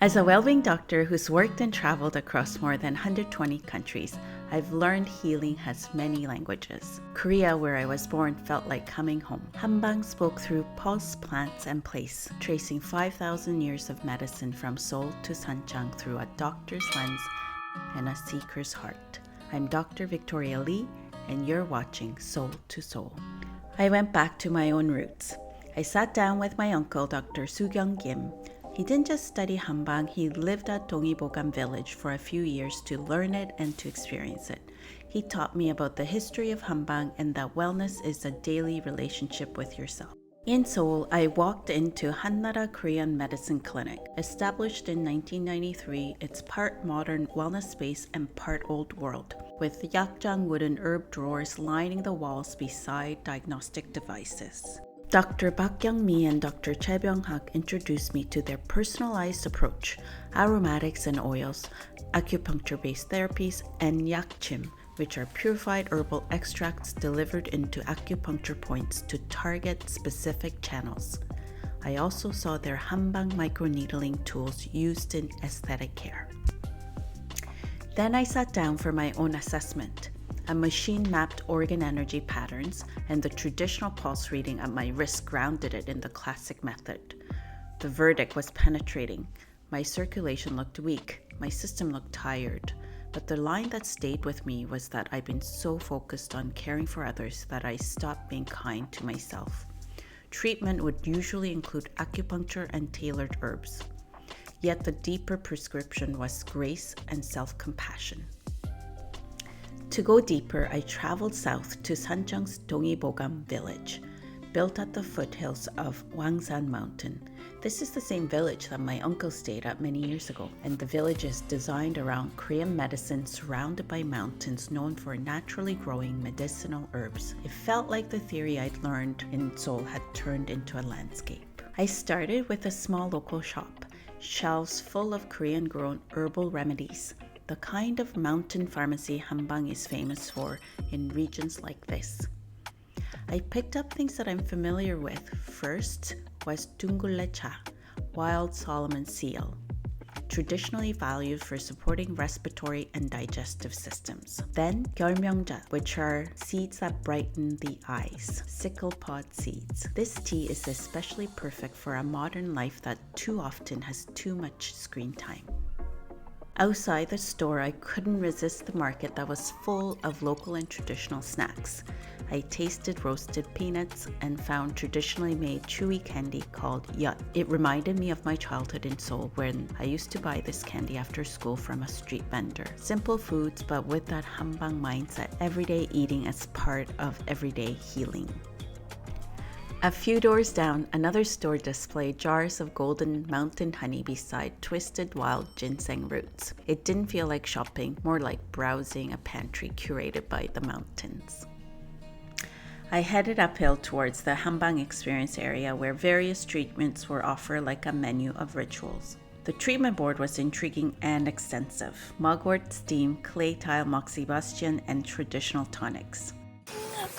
As a well-being doctor who's worked and traveled across more than 120 countries, I've learned healing has many languages. Korea, where I was born, felt like coming home. Hanbang spoke through pulse, plants, and place, tracing 5,000 years of medicine from Seoul to Sancheong through a doctor's lens and a seeker's heart. I'm Dr. Victoria Lee, and you're watching Soul to Soul. I went back to my own roots. I sat down with my uncle, Dr. Soo-kyung Kim. He didn't just study Hanbang, he lived at Donguibogam Village for a few years to learn it and to experience it. He taught me about the history of Hanbang and that wellness is a daily relationship with yourself. In Seoul, I walked into Hannara Korean Medicine Clinic. Established in 1993, it's part modern wellness space and part old world, with yakjang wooden herb drawers lining the walls beside diagnostic devices. Dr. Park Young-mi and Dr. Choi Byung-hak introduced me to their personalized approach, aromatics and oils, acupuncture-based therapies, and yakchim, which are purified herbal extracts delivered into acupuncture points to target specific channels. I also saw their Hanbang microneedling tools used in aesthetic care. Then I sat down for my own assessment. A machine-mapped organ energy patterns and the traditional pulse reading at my wrist grounded it in the classic method. The verdict was penetrating. My circulation looked weak, my system looked tired, but the line that stayed with me was that I've been so focused on caring for others that I stopped being kind to myself. Treatment would usually include acupuncture and tailored herbs. Yet the deeper prescription was grace and self-compassion. To go deeper, I traveled south to Sancheong's Donguibogam Village, built at the foothills of Hwangsan Mountain. This is the same village that my uncle stayed at many years ago, and the village is designed around Korean medicine surrounded by mountains known for naturally growing medicinal herbs. It felt like the theory I'd learned in Seoul had turned into a landscape. I started with a small local shop, shelves full of Korean-grown herbal remedies, the kind of mountain pharmacy Hanbang is famous for in regions like this. I picked up things that I'm familiar with. First was Dungule cha, wild Solomon seal, traditionally valued for supporting respiratory and digestive systems. Then Gyeolmyeongja, which are seeds that brighten the eyes, sickle pod seeds. This tea is especially perfect for a modern life that too often has too much screen time. Outside the store, I couldn't resist the market that was full of local and traditional snacks. I tasted roasted peanuts and found traditionally made chewy candy called yut. It reminded me of my childhood in Seoul when I used to buy this candy after school from a street vendor. Simple foods, but with that Hanbang mindset, everyday eating as part of everyday healing. A few doors down, another store displayed jars of golden mountain honey beside twisted wild ginseng roots. It didn't feel like shopping, more like browsing a pantry curated by the mountains. I headed uphill towards the Hanbang experience area where various treatments were offered like a menu of rituals. The treatment board was intriguing and extensive. Mugwort, steam, clay tile, moxibustion, and traditional tonics.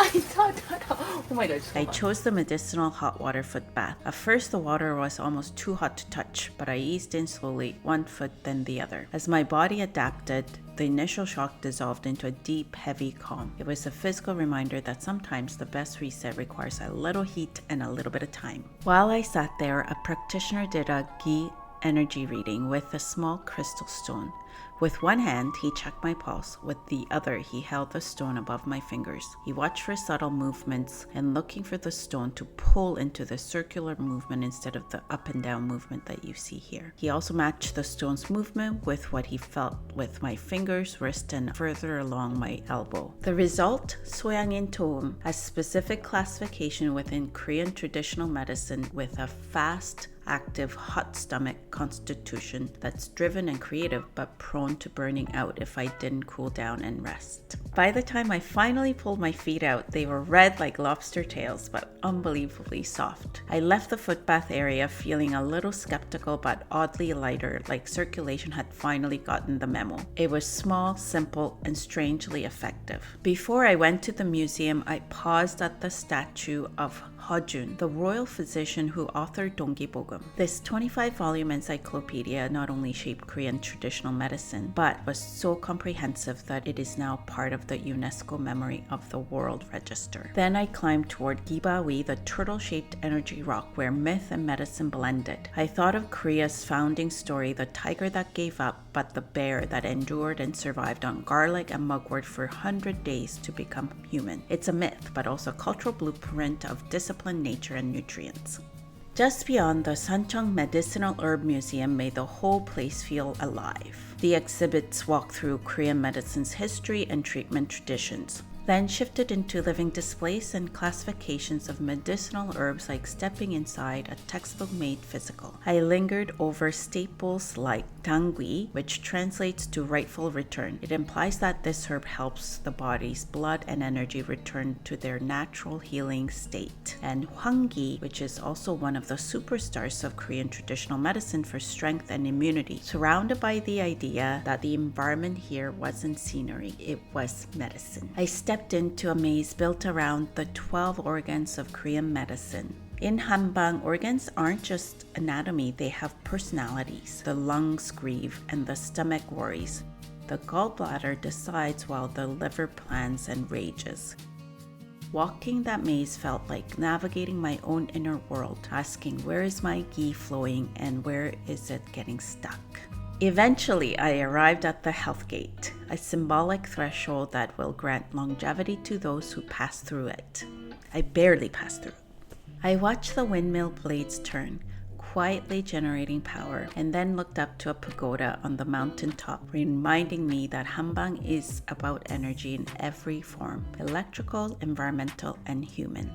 Oh my gosh. I chose the medicinal hot water foot bath. At first, the water was almost too hot to touch, but I eased in slowly, one foot then the other. As my body adapted, the initial shock dissolved into a deep, heavy calm. It was a physical reminder that sometimes the best reset requires a little heat and a little bit of time. While I sat there, a practitioner did a gi energy reading with a small crystal stone. With one hand, he checked my pulse. With the other, he held the stone above my fingers. He watched for subtle movements and looking for the stone to pull into the circular movement instead of the up and down movement that you see here. He also matched the stone's movement with what he felt with my fingers, wrist, and further along my elbow. The result? Soyangin Toum, a specific classification within Korean traditional medicine with a fast, active, hot stomach constitution that's driven and creative but prone to burning out if I didn't cool down and rest. By the time I finally pulled my feet out, they were red like lobster tails but unbelievably soft. I left the footbath area feeling a little skeptical but oddly lighter, like circulation had finally gotten the memo. It was small, simple, and strangely effective. Before I went to the museum, I paused at the statue of Hojun, the royal physician who authored Donguibogam. This 25-volume encyclopedia not only shaped Korean traditional medicine, but was so comprehensive that it is now part of the UNESCO Memory of the World Register. Then I climbed toward Gibawi, the turtle-shaped energy rock where myth and medicine blended. I thought of Korea's founding story, the tiger that gave up, but the bear that endured and survived on garlic and mugwort for 100 days to become human. It's a myth, but also a cultural blueprint of discipline, nature, and nutrients. Just beyond, the Sancheong Medicinal Herb Museum made the whole place feel alive. The exhibits walk through Korean medicine's history and treatment traditions, then shifted into living displays and classifications of medicinal herbs, like stepping inside a textbook made physical. I lingered over staples like tangui, which translates to rightful return. It implies that this herb helps the body's blood and energy return to their natural healing state. And hwangi, which is also one of the superstars of Korean traditional medicine for strength and immunity, surrounded by the idea that the environment here wasn't scenery, it was medicine. I stepped into a maze built around the 12 organs of Korean medicine. In Hanbang, organs aren't just anatomy, they have personalities. The lungs grieve and the stomach worries. The gallbladder decides while the liver plans and rages. Walking that maze felt like navigating my own inner world, asking where is my ghee flowing and where is it getting stuck. Eventually, I arrived at the health gate, a symbolic threshold that will grant longevity to those who pass through it. I barely passed through. I watched the windmill blades turn, quietly generating power, and then looked up to a pagoda on the mountaintop, reminding me that Hanbang is about energy in every form: electrical, environmental, and human.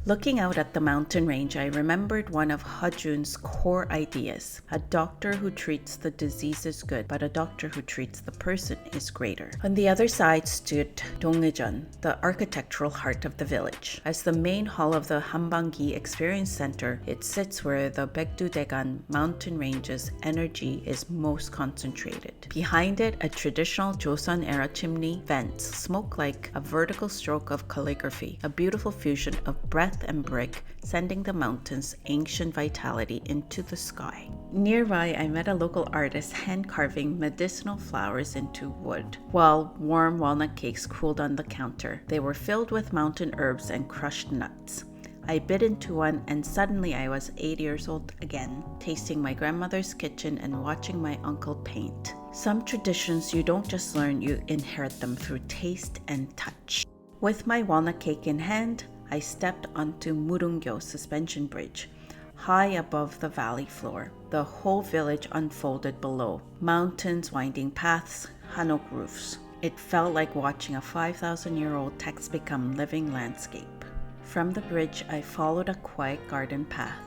Looking out at the mountain range, I remembered one of Hojun's core ideas. A doctor who treats the disease is good, but a doctor who treats the person is greater. On the other side stood Donguibogam, the architectural heart of the village. As the main hall of the Hanbang Experience Center, it sits where the Baekdudaegan mountain range's energy is most concentrated. Behind it, a traditional Joseon-era chimney vents smoke like a vertical stroke of calligraphy, a beautiful fusion of breath and brick, sending the mountain's ancient vitality into the sky. Nearby, I met a local artist hand-carving medicinal flowers into wood, while warm walnut cakes cooled on the counter. They were filled with mountain herbs and crushed nuts. I bit into one, and suddenly I was 8 years old again, tasting my grandmother's kitchen and watching my uncle paint. Some traditions you don't just learn, you inherit them through taste and touch. With my walnut cake in hand, I stepped onto Mureunggyo suspension bridge, high above the valley floor. The whole village unfolded below. Mountains, winding paths, hanok roofs. It felt like watching a 5,000-year-old text become living landscape. From the bridge, I followed a quiet garden path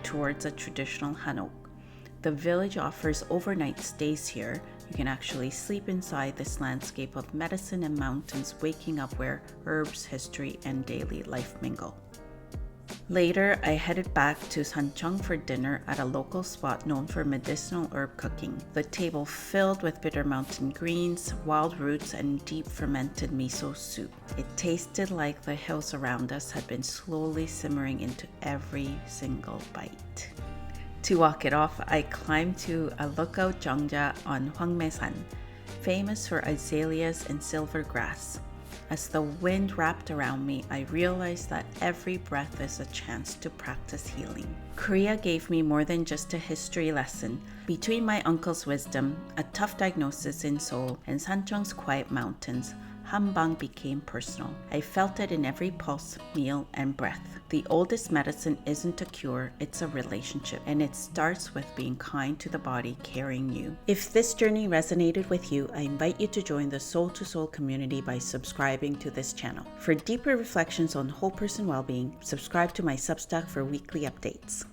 towards a traditional hanok. The village offers overnight stays here. You can actually sleep inside this landscape of medicine and mountains, waking up where herbs, history, and daily life mingle. Later, I headed back to Sancheong for dinner at a local spot known for medicinal herb cooking. The table filled with bitter mountain greens, wild roots, and deep fermented miso soup. It tasted like the hills around us had been slowly simmering into every single bite. To walk it off, I climbed to a lookout jongja on Hwangmaesan, famous for azaleas and silver grass. As the wind wrapped around me, I realized that every breath is a chance to practice healing. Korea gave me more than just a history lesson. Between my uncle's wisdom, a tough diagnosis in Seoul, and Sancheong's quiet mountains, Hanbang became personal. I felt it in every pulse, meal, and breath. The oldest medicine isn't a cure, it's a relationship, and it starts with being kind to the body carrying you. If this journey resonated with you, I invite you to join the Soul to Soul community by subscribing to this channel. For deeper reflections on whole person well-being, subscribe to my Substack for weekly updates.